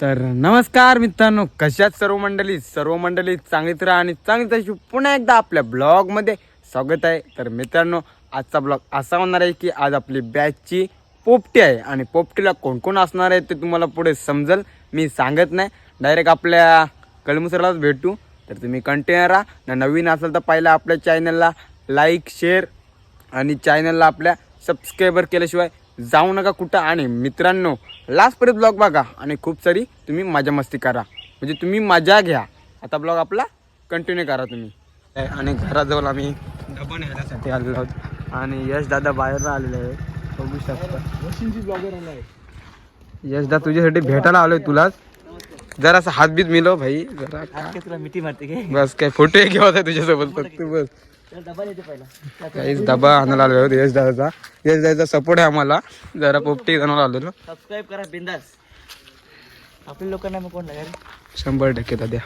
तर नमस्कार मित्रांनो, कशात सर्व मंडळी चांगलीच राहा आणि चांगलीच अशी पुन्हा एकदा आपल्या ब्लॉगमध्ये स्वागत आहे. तर मित्रांनो, आजचा ब्लॉग असा होणार आहे की आज आपली बॅचची पोपटी आहे आणि पोपटीला कोण कोण असणार आहे ते तुम्हाला पुढे समजेल. मी सांगत नाही, डायरेक्ट आपल्या कलमुसरलाच भेटू. तर तुम्ही कंटिन्यू राहा. नवीन असेल तर पहिला आपल्या चॅनलला लाईक शेअर आणि चॅनलला आपल्या सबस्क्रायबर केल्याशिवाय जाऊ नका कुठं. आणि मित्रांनो, लास्टपर्यंत ब्लॉग बघा आणि खूप सारी तुम्ही मजा मस्ती करा, म्हणजे तुम्ही मजा घ्या. आता ब्लॉग आपला कंटिन्यू करा तुम्ही. आणि घराजवळ आम्ही डबा नेण्यासाठी आलेलो आहोत आणि यश दादा बाहेर आलेले आहे, बघू शकता. यश दादा तुझ्यासाठी भेटायला आलोय, तुलाच जरा असं हातबीत मिळव भाई, जरा तुला मिठी मारते बस. काय फोटो एक घेवायचा तुझ्यासोबत फक्त बस. काहीच डबा आणायला आलेलो आहोत यश दादाचा सपोर्ट आहे आम्हाला. जरा पोपटी आणायला आलेलो. सबस्क्राइब करा बिंदास. आपल्या लोकांना मग कोण लागेल 100% दाद्या.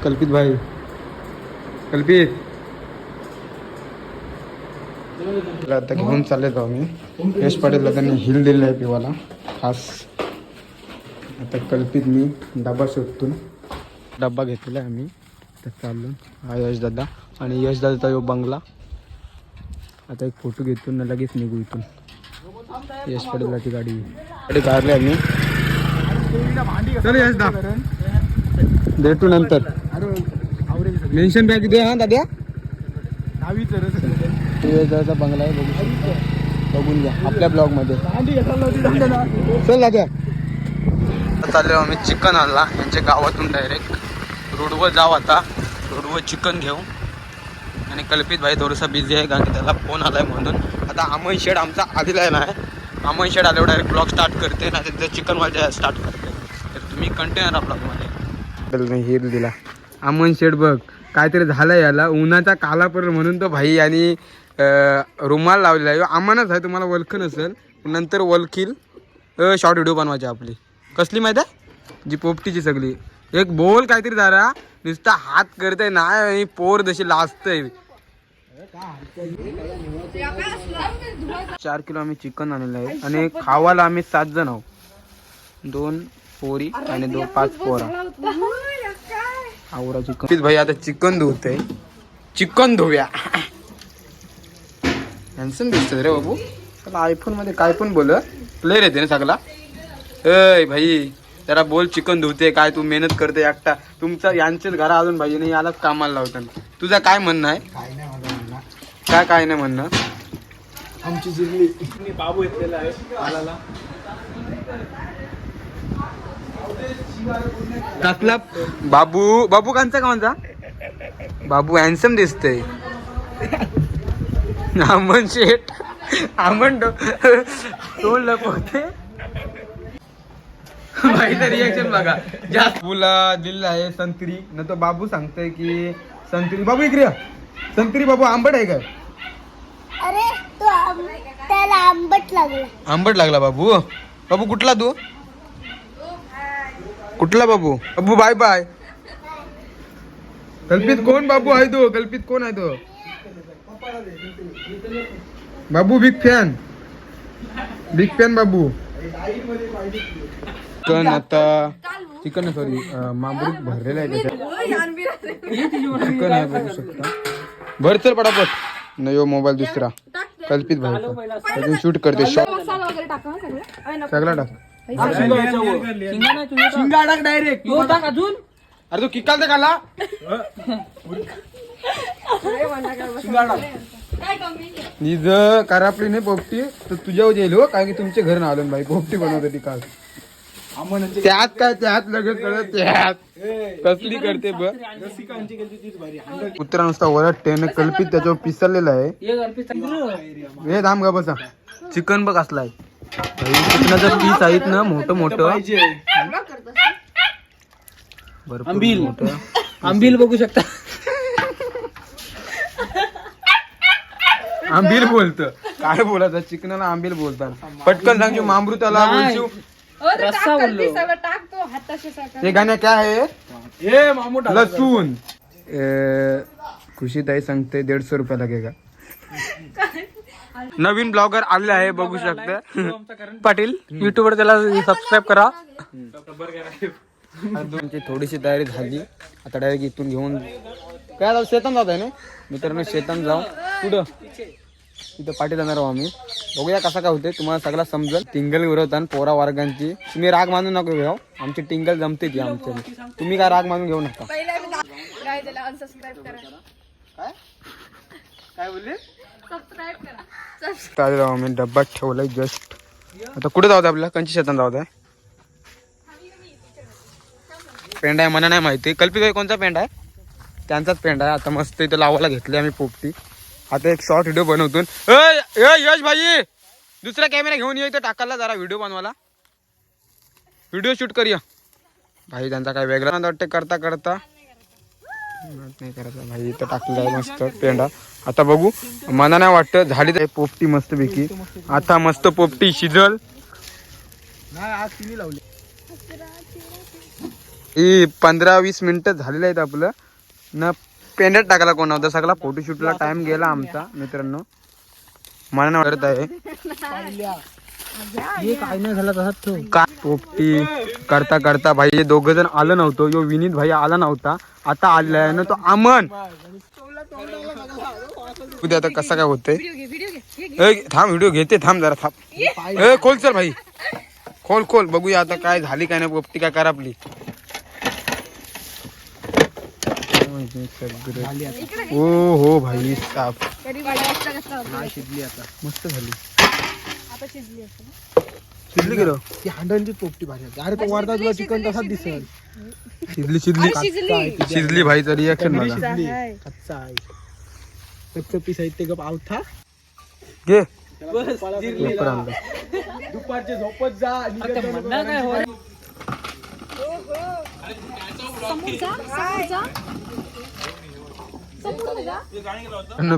कल्पित भाई, कल्पित आता घेऊन चालले जाऊ मी. यश पाटीलला त्यांनी हिल दिलेला आहे पिवाला खास. आता कल्पित मी डबा शोधतून डबा घेतलेला आहे आम्ही. तर चाललो. हा यश दादा आणि यश दादाचा यो बंगला. आता एक फोटो घेतून लगेच निघू इथून. यश पाटीलची गाडी काढली आम्ही. चल यश दादा, भेटू नंतर. मेन्शन बॅग दे. हा दाद्या, दादाचा बंगला आहे, बघू शकता. बघून घ्या आपल्या ब्लॉग मध्ये. चल दाद्या. चाललो आम्ही चिकन आणला यांच्या गावातून डायरेक्ट. रोडवर जाऊ आता, रोडवर चिकन घेऊ. आणि कल्पित भाई थोडंसं बिझी आहे कारण त्याला फोन आलाय म्हणून. आता अमन शेड आमचा आधीला नाही. अमन शेड आल्यावर डायरेक्ट ब्लॉग स्टार्ट करते ना, त्याचं चिकन वाले स्टार्ट करते. तर तुम्ही कंटिन्यू राहा ब्लॉगमध्ये. हिर दिला अमन शेड. बघ काहीतरी झालं याला, उन्हाचा काला पडेल म्हणून तो भाई आणि रुमाल लावलेला आहे. अमनच आहे, तुम्हाला वलख नसेल, नंतर वलखील. शॉर्ट व्हिडिओ बनवायची आपली. कसली माहिती आहे, जी पोपटीची सगळी. एक बोल काहीतरी जरा नुसता हात करते ना, पोर जशी लाजतंय. 4 किलो आम्ही चिकन आणलेलं आहे आणि खावायला आम्ही 7 जण आहोत. 2 पोरी आणि 5 पोरा. आवरा चिकन भाई. आता चिकन धुवते. चिकन धुव्या. हॅन्सम दिसत रे बाबू. त्याला आयफोन मध्ये काय पण बोल, प्लेअर येते ना सगळा. अय भाई जरा बोल, चिकन धुवते काय तू, मेहनत करते एकटा. तुमचा यांचेच घरा अजून भाई नाही यालाच कामाला लावतात. तुझं काय म्हणणं आहे? काय नाही म्हणणं. आमची जिल्ली बाबू येतलेला आहे आलाला. कसला बाबू? बाबू कांचा कांचा बाबू हॅन्सम दिसतंय. अमन शेठ, अमन तोंड लपवते. भाईचं रिएक्शन बघा. जास्त तुला दिलेला आहे संत्री न, तो बाबू सांगतोय की संत्री. बाबू इकडे संत्री. बाबू आंबट आहे काय? अरे तो त्याला आंबट लागला. आंबट लागला बाबू. बाबू कुठला तू? कुठला बाबू? बाबू बाय बाय. कल्पित कोण बाबू आहे तो? कल्पित कोण आहे तो? बाबू बिग फॅन बाबू. चिकन आता चिकन सॉरी मांबरूक भरलेला आहे त्याच्यात. चिकन आहे बघू शकता. भर चल पटापट. नाही हो मोबाईल दुसरा कल्पित भाई शूट करते. शॉट सगळा टाक. शिंगाडा डायरेक्ट अजून. अरे तू किकाल ते काला निज करापली नाही पोपटी तर तुझ्या येईल हो, कारण की तुमचे घर ना आलो भाई पोपटी बनवते काल. त्यात काय त्यात लगेच करत त्यात कसली करते बघ. कुत्रा नुसता वरटते. कल्पित त्याच्यावर पिसरलेला आहे. हे धाम गा बसा. चिकन बघ असलाय चिकनाचं पीस आहेत ना, मोठं आंबील आंबील बघू शकता. आंबील बोलत काय बोलायचं, चिकनाला आंबील बोलतात. पटकन सांग मामृताला बोलशीव. रस्सा बोललो. टाकतो हाताशी. ये गाण्या काय आहे? ए मामू लसूण खुशीताई सांगते 150 रुपये लागेगा. नवीन ब्लॉगर आले आहे बघू शकता पाटील. युट्यूबवर त्याला सबस्क्राईब करा. आमची थोडीशी तयारी झाली. आता डायरेक्ट इथून घेऊन काय जाऊ शेतान जात आहे ना मित्रांनो. शेतान जाऊ कुठं तिथं पाठी जाणार आहोत आम्ही. बघूया कसा काय होते तुम्हाला सगळं समजेल. टिंगल विरोधान पोरा वर्गांची तुम्ही राग मानू नको घेऊ. आमची टिंगल जमते ती आमच्या. तुम्ही काय राग मानून घेऊ नका. काय बोलले काय जाऊ आम्ही डब्यात ठेवलाय जस्ट. आता कुठे जाऊ आपल्याला कंची शेतान जाऊ आहे. पेंड आहे मला नाही माहिती. कल्पित भाई कोणता पेंड आहे त्यांचाच पेंड आहे. आता मस्त इथं लावायला घेतली आम्ही पोपटी. आता एक शॉर्ट व्हिडिओ बनवतो. यश भाई दुसरा कॅमेरा घेऊन ये इथं टाकायला जरा व्हिडिओ बनवायला. व्हिडिओ शूट करूया भाई. त्यांचा काय वेगळा वाटते करता करता नाही करायचा भाई. इथं टाकलेला आहे मस्त पेंडा. आता बघू मला नाही वाटतं झाली तर पोपटी मस्त पैकी. आता मस्त पोपटी शिजल. 15-20 मिनिटं झालेलं आहेत आपलं न. पेंड्यात टाकायला कोण होता सगळा फोटोशूटला टाइम गेला आमचा मित्रांनो. मला नाही वाटत आहे काय नाही झालं तसं. का पोपटी करता करता भाई दोघ जण आलं नव्हतं. यो विनीत भाई आला नव्हता. आता आलाय ना तो अमन. उद्या आता कसा काय होतंय. थांब व्हिडिओ घेते थांब जरा थांब. खोल चल भाई खोल खोल बघूया आता काय झाली काय नाही पोपटी काय करा आपली. ओ हो भाई साफ शिजली आता मस्त झाली. शिजली गेलो ती हांडणची पोपटी भाजी. अरे तो वरदा तुला चिकन तसाच दिसेल. शिजली शिजली शिजली भाईचं रिॲक्शन बघा. कच्चा आहे कच्चं पीस आहे ते गप आवथा घे. दुपारचे झोपत जा.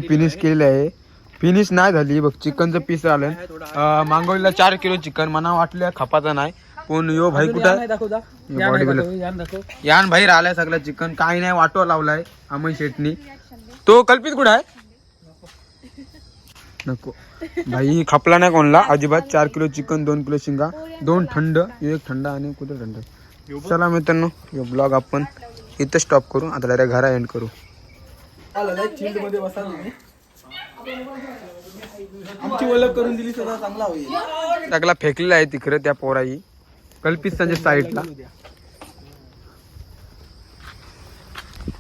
फिनिश केलेलं आहे. फिनिश नाही झाली बघ. चिकनचं पीस आलं. मागवलेला 4 किलो चिकन. मला वाटलं खपाचा नाही पण यो भाई कुठं यान भाई राहिलाय सगळं चिकन. काही नाही वाटो लावलाय अमन शेटनी. तो कल्पित कुठं आहे नको भाई. खपला नाही कोणला अजिबात. 4 किलो चिकन 2 किलो शिंगा 2 थंड 1 थंड आणि कुठे थंड. चला मित्रांनो यो ब्लॉग आपण इथं स्टॉप करू. आता डायरेक्ट घरा एंड करू. आमची ओळख करून दिली सगळं चांगला होईल. सगळा फेकलेला आहे तिकडे त्या पोराई कल्पिस्तानच्या साईडला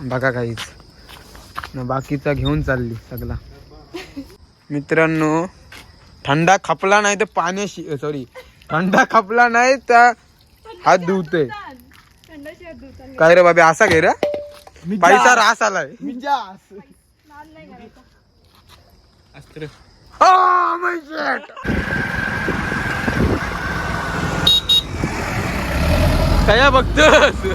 बघा काहीच बाकीचा घेऊन चालली सगळा. मित्रांनो थंडा खपला नाही तर पाण्याशी सॉरी थंडा खपला नाही तर हात धुवते. काय रे बाबा असा घे रे पैसा रास आलाय. काय बघतोस